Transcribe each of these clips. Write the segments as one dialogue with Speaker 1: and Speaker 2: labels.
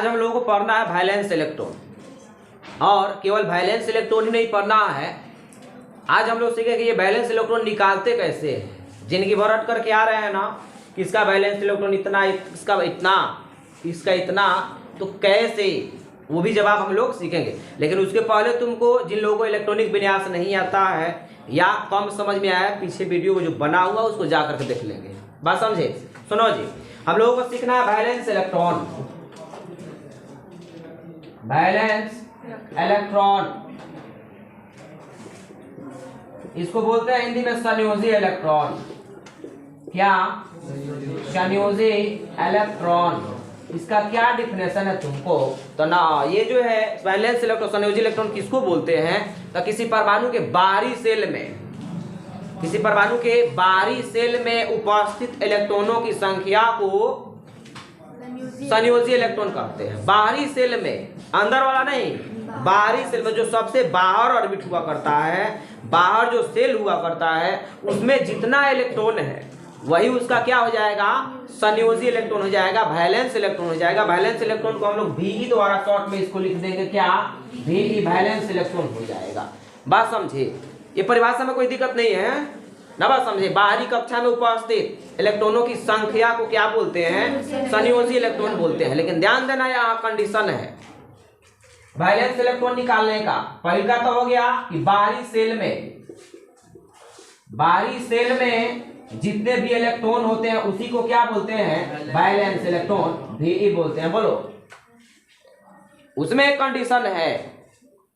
Speaker 1: आज हम लोगों को पढ़ना है वैलेंस इलेक्ट्रॉन, और केवल वैलेंस इलेक्ट्रॉन ही नहीं पढ़ना है। आज हम लोग सीखेंगे ये वैलेंस इलेक्ट्रॉन निकालते कैसे हैं। जिंदगी भर रट करके आ रहे हैं ना, किसका वैलेंस इलेक्ट्रॉन इतना, इसका इतना, इसका इतना, तो कैसे, वो भी जवाब हम लोग सीखेंगे। लेकिन उसके पहले तुमको, जिन लोगों को इलेक्ट्रॉनिक विन्यास नहीं आता है या कम समझ में आया, पीछे वीडियो जो बना हुआ उसको जा करके देख लेंगे। बात समझे? सुनो जी, हम लोगों को सीखना है वैलेंस इलेक्ट्रॉन। वैलेंस इलेक्ट्रॉन, इसको बोलते हैं हिंदी में संयोजी इलेक्ट्रॉन। क्या? संयोजी इलेक्ट्रॉन। इसका क्या डिफिनेशन है तुमको तो ना, ये जो है वैलेंस इलेक्ट्रॉन, संयोजी इलेक्ट्रॉन किसको बोलते हैं तो किसी परमाणु के बाहरी सेल में, किसी परमाणु के बाहरी सेल में उपस्थित इलेक्ट्रॉनों की संख्या को संयोजी इलेक्ट्रॉन कहते हैं। बाहरी सेल में, अंदर वाला नहीं, बाहरी सेल में जो सबसे बाहर ऑर्बिट हुआ करता है, बाहर जो सेल हुआ करता है, उसमें जितना इलेक्ट्रॉन है वही उसका क्या हो जाएगा, संयोजी इलेक्ट्रॉन हो जाएगा, वैलेंस इलेक्ट्रॉन हो जाएगा। वैलेंस इलेक्ट्रॉन को हम लोग VE द्वारा शॉर्ट में इसको लिख देंगे, क्या? VE, वैलेंस इलेक्ट्रॉन हो जाएगा। बात समझे? ये परिभाषा में कोई दिक्कत नहीं है ना, बात समझे? बाहरी कक्षा में उपस्थित इलेक्ट्रॉनों की संख्या को क्या बोलते हैं? संयोजी इलेक्ट्रॉन बोलते हैं। लेकिन ध्यान देना, यहाँ कंडीशन है वैलेंस इलेक्ट्रॉन निकालने का। पहला तो हो गया कि बाहरी सेल में, बाहरी सेल में जितने भी इलेक्ट्रॉन होते हैं उसी को क्या बोलते हैं? वैलेंस इलेक्ट्रॉन, VE बोलते हैं। बोलो, उसमें एक कंडीशन है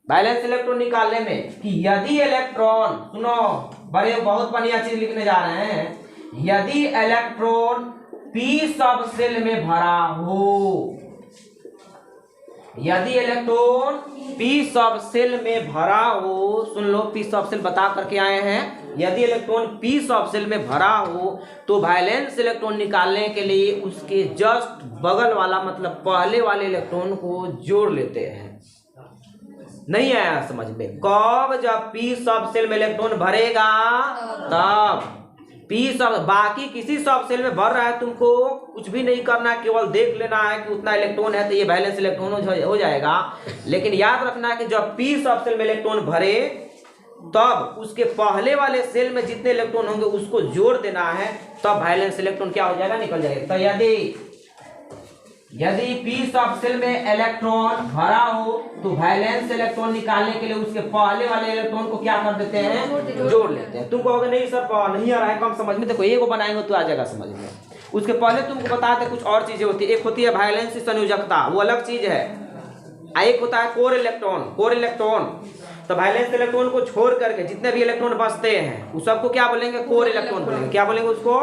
Speaker 1: वैलेंस इलेक्ट्रॉन निकालने में कि यदि इलेक्ट्रॉन, सुनो बड़े बहुत बढ़िया चीज लिखने जा रहे हैं, यदि इलेक्ट्रॉन p सब सेल में भरा हो, यदि इलेक्ट्रॉन p सब सेल में भरा हो, सुन लो, p सब सेल बता करके आए हैं, यदि इलेक्ट्रॉन p सब सेल में भरा हो तो वैलेंस इलेक्ट्रॉन निकालने के लिए उसके जस्ट बगल वाला, मतलब पहले वाले इलेक्ट्रॉन को जोड़ लेते हैं। नहीं आया समझ में? कब? जब p सब सेल में इलेक्ट्रॉन भरेगा तब। p सब, बाकी किसी सब सेल में भर रहा है, तुमको कुछ भी नहीं करना है, केवल देख लेना है कि उतना इलेक्ट्रॉन है तो ये वैलेंस इलेक्ट्रॉन हो जाएगा। लेकिन याद रखना है कि जब p सब सेल में इलेक्ट्रॉन भरे तब उसके पहले वाले सेल में जितने इलेक्ट्रॉन होंगे उसको जोड़ देना है, तब वैलेंस इलेक्ट्रॉन क्या हो जाएगा? निकल जाएगा। तो यदि p सब सेल में इलेक्ट्रॉन भरा हो तो वैलेंस इलेक्ट्रॉन निकालने के लिए उसके पहले वाले इलेक्ट्रॉन को क्या कर देते हैं? जोड़ लेते हैं। तुम कहोगे नहीं सर नहीं आ रहा है, कम समझ में, देखो एक को बनाएंगे तो आ जाएगा समझ में। उसके पहले तुमको बताते कुछ और चीजें होती है। एक होती है वैलेंस संयोजकता, वो अलग चीज है। एक होता है कोर इलेक्ट्रॉन। कोर इलेक्ट्रॉन, तो वैलेंस इलेक्ट्रॉन को छोड़ करके जितने भी इलेक्ट्रॉन बचते हैं उस सबको क्या बोलेंगे? कोर इलेक्ट्रॉन बोलेंगे। क्या बोलेंगे उसको?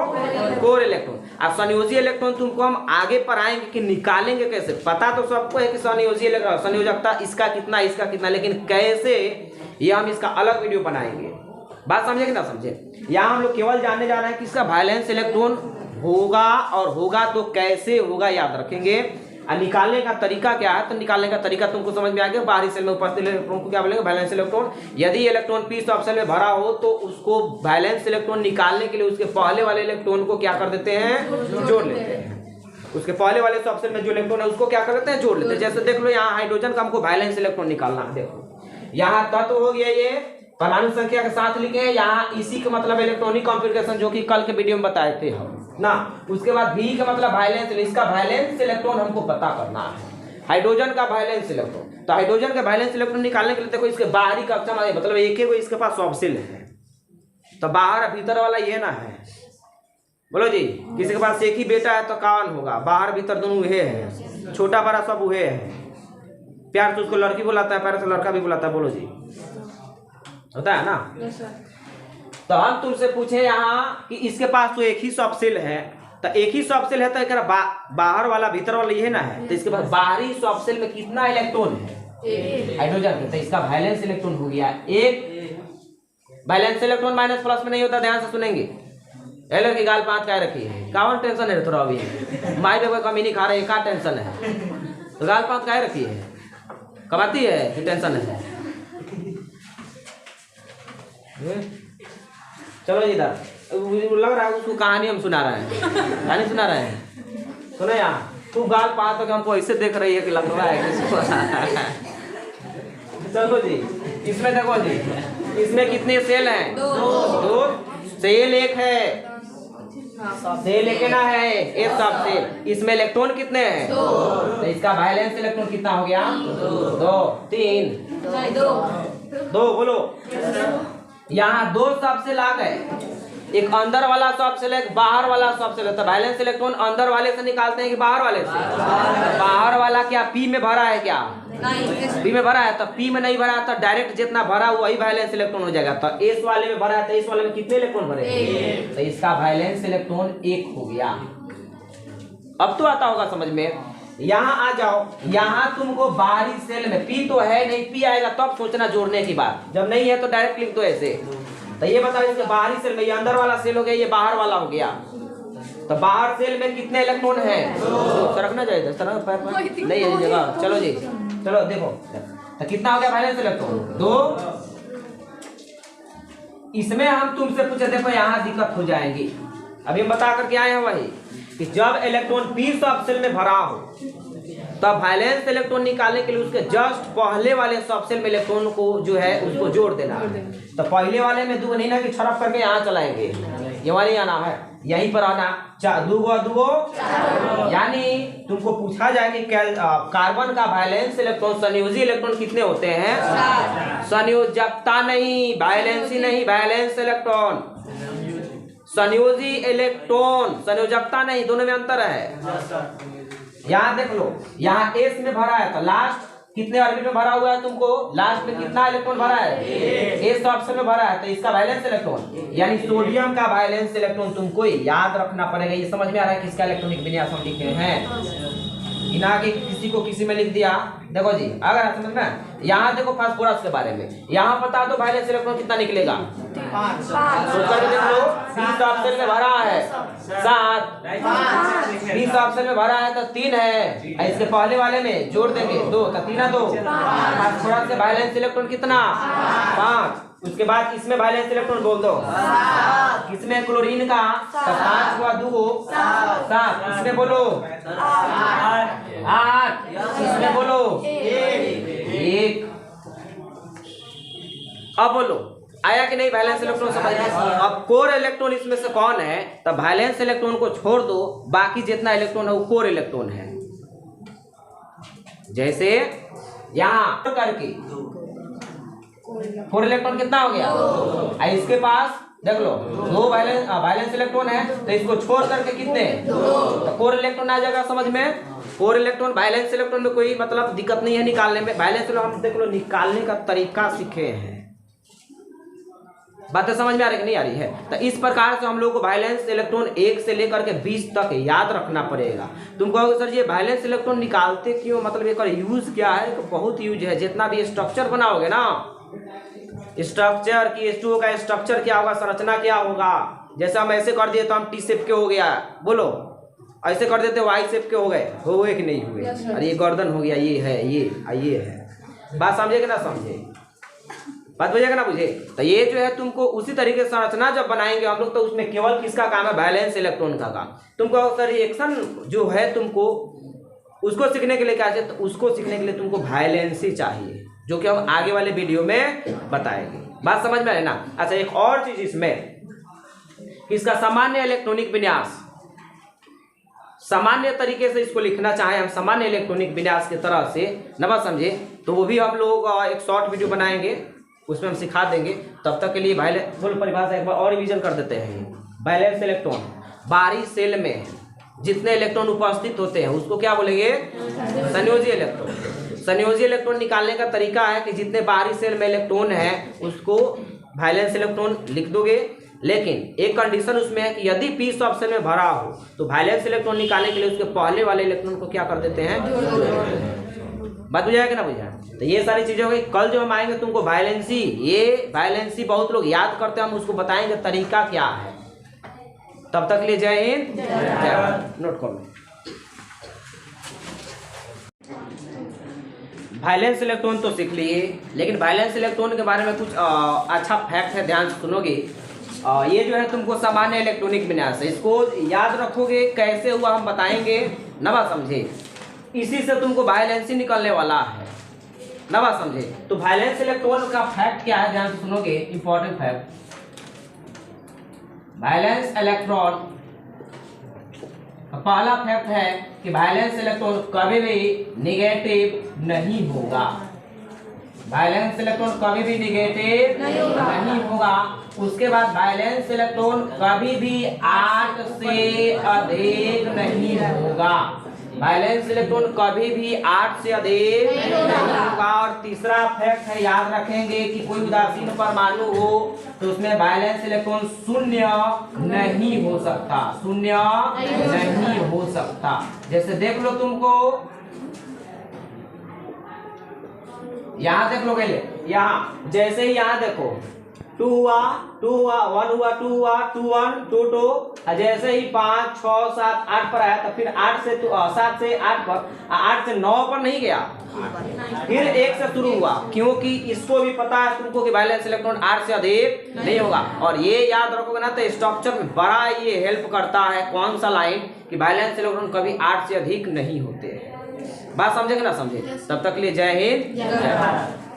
Speaker 1: Core electron. अब संयोजी इलेक्ट्रॉन तुमको हम आगे पढ़ाएंगे कि निकालेंगे कैसे। पता तो सबको है कि संयोजी इलेक्ट्रॉन, संयोजकता इसका कितना, इसका कितना, लेकिन कैसे, ये हम इसका अलग वीडियो बनाएंगे। बात समझे कि ना समझे? यहाँ हम लोग केवल जानने जा रहे हैं कि इसका वैलेंस इलेक्ट्रॉन होगा, और होगा तो कैसे होगा, याद रखेंगे। और निकालने का तरीका क्या है, तो निकालने का तरीका तुमको समझ में आ गया। बाहरी सेल में उपस्थित इलेक्ट्रॉन को क्या बोलेंगे? Valence electron. यदि इलेक्ट्रॉन p सब सेल में भरा हो तो उसको वैलेंस इलेक्ट्रॉन निकालने के लिए उसके पहले वाले इलेक्ट्रॉन को क्या कर देते हैं? जोड़ लेते हैं। उसके पहले वाले सब सेल में जो इलेक्ट्रॉन है उसको क्या कर देते हैं? जोड़ लेते हैं। जैसे देख लो, यहाँ हाइड्रोजन का हमको वैलेंस इलेक्ट्रॉन निकालना है। देखो यहाँ तत्व हो गया, ये परमाणु संख्या के साथ लिखे हैं, यहाँ इसी का मतलब इलेक्ट्रॉनिक कॉन्फ़िगरेशन, जो कि कल के वीडियो में बताए थे हम ना। उसके बाद V का मतलब वैलेंस, इसका वैलेंस इलेक्ट्रॉन हमको पता करना है। हाइड्रोजन का वैलेंस इलेक्ट्रॉन, तो हाइड्रोजन का वैलेंस इलेक्ट्रॉन निकालने के लिए देखो इसके बाहरी कक्षा में, मतलब एक ही को इसके पास सब सेल है, तो बाहर भीतर वाला ये ना है। बोलो जी, किसी के पास एक ही बेटा है तो कौन होगा? बाहर भीतर दोनों उहे है, छोटा बड़ा सब उहे है। प्यार से उसको लड़की बुलाता है, प्यार से लड़का भी बुलाता है। बोलो जी, होता है ना? तो हम तुमसे पूछे यहाँ कि इसके पास तो एक ही सब सेल है, तो एक ही सब सेल है तो एक बाहर वाला भीतर वाला ये ना है, तो इसके पास बाहरी सब सेल में कितना इलेक्ट्रॉन है? हाइड्रोजन के। तो इसका वैलेंस इलेक्ट्रॉन हो गया एक। वैलेंस इलेक्ट्रॉन माइनस प्लस में नहीं होता, ध्यान से सुनेंगे। एलर की गाल पांच क्या रखी है? कौन टेंशन है थोड़ा? अभी माई पे कोई कमी नहीं खा रहे, क्या टेंशन है? तो गाल पांच क्या रखी है? कमाती है कि टेंशन है? चलो जी इधर, लग रहा है उसको कहानी हम सुना रहे हैं, कहानी सुना रहे हैं। सुनो यहाँ, तू गाल पा तो हमको ऐसे देख रही है कि लग रहा है किसको। चलो जी, इसमें देखो जी, इसमें कितने सेल हैं? दो। सेल एक है, सेल एक ना है, एक सब सेल। इसमें इलेक्ट्रॉन कितने हैं? तो इसका वैलेंस इलेक्ट्रॉन कितना हो गया? 2 3 2 बोलो। यहाँ 2 सब सेल आ गए, एक अंदर वाला सब सेल, एक बाहर वाला सब सेल। तो वैलेंस इलेक्ट्रॉन अंदर वाले से निकालते हैं कि बाहर वाले से? बाहर वाला क्या पी में भरा है क्या? पी में भरा है। तो पी में नहीं भरा तो डायरेक्ट जितना भरा वही वैलेंस इलेक्ट्रॉन हो जाएगा। तो एस वाले में भरा है तो एस वाले में कितने इलेक्ट्रॉन भरे? तो इसका वैलेंस इलेक्ट्रॉन 1 हो गया। अब तो आता होगा समझ में। यहाँ आ जाओ, यहाँ तुमको बाहरी सेल में पी तो है नहीं, पी आएगा तब सोचना जोड़ने की बात, जब नहीं है तो डायरेक्ट लिख दो ऐसे। तो ये बताओ, इसके बाहरी सेल में ये अंदर वाला सेल हो गया, ये बाहर वाला हो गया। तो बाहर सेल में कितने इलेक्ट्रॉन है? सरकना चाहिए, सरक पैर पर नहीं है जगह। चलो जी, चलो देखो, तो कितना हो गया वैलेंस इलेक्ट्रॉन? 2। इसमें हम तुमसे पूछे, देखो यहाँ दिक्कत हो जाएगी। अभी हम बता करके आए हैं वही कि जब इलेक्ट्रॉन पी सब सेल में भरा हो तब वैलेंस इलेक्ट्रॉन निकालने के लिए उसके जस्ट पहले वाले सब सेल में इलेक्ट्रॉन को जो है उसको जोड़ देना है। तो पहले वाले में 2 नहीं ना कि छड़प करके यहाँ चलाएंगे, ये वाले आना है, यहीं पर आना। 2 यानी तुमको पूछा जाए कि कार्बन का वैलेंस इलेक्ट्रॉन संयोजी इलेक्ट्रॉन कितने होते हैं? संयोजकता नहीं, वैलेंसी नहीं, वैलेंस इलेक्ट्रॉन। संयोजी इलेक्ट्रॉन, संयोजकता नहीं, दोनों में अंतर है। यहाँ देख लो, यहाँ एस में भरा है तो लास्ट कितने ऑर्बिट में भरा हुआ है? तुमको लास्ट में कितना इलेक्ट्रॉन भरा है? एस ऑप्शन में भरा है। तो इसका वैलेंस इलेक्ट्रॉन यानी सोडियम का वैलेंस इलेक्ट्रॉन तुमको याद रखना पड़ेगा। ये समझ में आ रहा है किसका इलेक्ट्रॉनिक विन्यास हम लिखे हैं? इना के किसी को किसी में लिख दिया। देखो जी, अगर समझ में, यहाँ देखो फास्फोरस के बारे में, यहाँ पता तो वैलेंस इलेक्ट्रॉन कितना निकलेगा? 5। सोच कर देख लो, 20 ऑप्शन में भरा है 7, 20 ऑप्शन में भरा है तो 3 है। इसके पहले वाले में जोड़ देंगे 2, तो 3 2। फास्फोरस के वैलेंस इलेक्ट्रॉन कितना? 5। उसके बाद इसमें वैलेंस इलेक्ट्रॉन बोल दो। किसमें? क्लोरीन का, तो 5 हुआ 2 7। इसमें बोलो 8। इसमें बोलो 1। अब बोलो आया कि नहीं वैलेंस इलेक्ट्रॉन समझ में? अब कोर इलेक्ट्रॉन इसमें से कौन है? तो वैलेंस इलेक्ट्रॉन को छोड़ दो, बाकी जितना इलेक्ट्रॉन है वो कोर इलेक्ट्रॉन है। जैसे यहाँ करके कोर इलेक्ट्रॉन कितना हो गया? इसके पास देख लो 2 वैलेंस इलेक्ट्रॉन है, तो इसको छोड़ करके कितने? तो कोर इलेक्ट्रॉन आ जाएगा समझ में। कोर इलेक्ट्रॉन, वैलेंस इलेक्ट्रॉन में कोई मतलब दिक्कत नहीं है निकालने में। वैलेंस इलेक्ट्रॉन हम देख लो निकालने का तरीका सीखे हैं। बातें समझ में आ रही कि नहीं आ रही है? तो इस प्रकार से हम लोग को वैलेंस इलेक्ट्रॉन 1 से लेकर के 20 तक याद रखना पड़ेगा। तुम कहोगे सर ये वैलेंस इलेक्ट्रॉन निकालते क्यों, मतलब एक यूज क्या है? तो बहुत यूज है। जितना भी स्ट्रक्चर बनाओगे ना, स्ट्रक्चर की H2O का स्ट्रक्चर क्या होगा, संरचना क्या होगा। जैसे हम ऐसे कर दिए तो हम टी शेप के हो गया, बोलो ऐसे कर देते वाई शेप के हो गए कि नहीं हुए? अरे ये गर्दन हो गया, ये है, ये है। बात समझे कि ना समझे? बात बुझेगा ना बुझे? तो ये जो है तुमको उसी तरीके से संरचना जब बनाएंगे हम लोग, तो उसमें केवल किसका काम है? वैलेंस इलेक्ट्रॉन का काम। तुमको सर रिएक्शन जो है तुमको उसको सीखने के लिए क्या चाहिए? तो उसको सीखने के लिए तुमको वैलेंसी चाहिए, जो कि हम आगे वाले वीडियो में बताएंगे। बात समझ में आए ना? अच्छा, एक और चीज इसमें, इसका सामान्य इलेक्ट्रॉनिक विन्यास, सामान्य तरीके से इसको लिखना चाहे हम सामान्य इलेक्ट्रॉनिक विन्यास की तरह से न बात समझे, तो वो भी हम लोग एक शॉर्ट वीडियो बनाएंगे, उसमें हम सिखा देंगे। तब तक के लिए फुल परिभाषा एक बार और रिवीजन कर देते हैं। वैलेंस इलेक्ट्रॉन, बाहरी सेल में जितने इलेक्ट्रॉन उपस्थित होते हैं उसको क्या बोलेंगे? संयोजी इलेक्ट्रॉन। संयोजी इलेक्ट्रॉन निकालने का तरीका है कि जितने बाहरी सेल में इलेक्ट्रॉन है उसको वैलेंस इलेक्ट्रॉन लिख दोगे, लेकिन एक कंडीशन उसमें है कि यदि पी सब सेल में भरा हो तो वैलेंस इलेक्ट्रॉन निकालने के लिए उसके पहले वाले इलेक्ट्रॉन को क्या कर देते हैं? बात बुझाया कि ना बुझाया? तो ये सारी चीजें हो गई। कल जो हम आएंगे तुमको वैलेंसी, ये वैलेंसी बहुत लोग याद करते हैं, हम उसको बताएंगे तरीका क्या है। तब तक के लिए जय हिंद, जय भारत। नोट कर लो। वैलेंस इलेक्ट्रॉन तो सीख लिए, लेकिन वैलेंस इलेक्ट्रॉन के बारे में कुछ अच्छा फैक्ट है, ध्यान से सुनोगे। ये जो है तुमको सामान्य इलेक्ट्रॉनिक विन्यास है, इसको याद रखोगे कैसे हुआ हम बताएंगे। ना बात समझे। इसी से तुमको वैलेंसी निकलने वाला है, ना बात समझे। तो वैलेंस इलेक्ट्रॉन का फैक्ट क्या है, ध्यान से सुनोगे, इंपॉर्टेंट फैक्ट। वैलेंस इलेक्ट्रॉन पहला फैक्ट है कि वैलेंस इलेक्ट्रॉन कभी भी निगेटिव नहीं होगा। वैलेंस इलेक्ट्रॉन कभी भी निगेटिव नहीं होगा। उसके बाद वैलेंस इलेक्ट्रॉन कभी भी 8 से अधिक नहीं होगा। वैलेंस इलेक्ट्रॉन कभी भी 8 से अधिक नहीं होगा। और तीसरा फैक्ट है, याद रखेंगे कि कोई उदासीन परमाणु हो तो उसमें वैलेंस इलेक्ट्रॉन शून्य नहीं हो सकता, शून्य नहीं हो सकता। जैसे देख लो, तुमको यहाँ देख लो पहले, यहाँ जैसे ही यहाँ देखो 2 हुआ 1 हुआ 2 हुआ 2 1 2 2, जैसे ही 5 6 7 8 पर आया तो फिर 7 से 8 पर, 8 से 9 पर नहीं गया, फिर 1 से शुरू हुआ, क्योंकि इसको भी पता है तुमको कि वैलेंस इलेक्ट्रॉन 8 से अधिक नहीं होगा। और ये याद रखोगे ना तो स्ट्रक्चर में बड़ा ये हेल्प करता है, कौन सा लाइन, कि वैलेंस इलेक्ट्रॉन कभी 8 से अधिक नहीं होते हैं। बात समझे कि ना समझे। तब तक के लिए जय हिंद, जय भारत।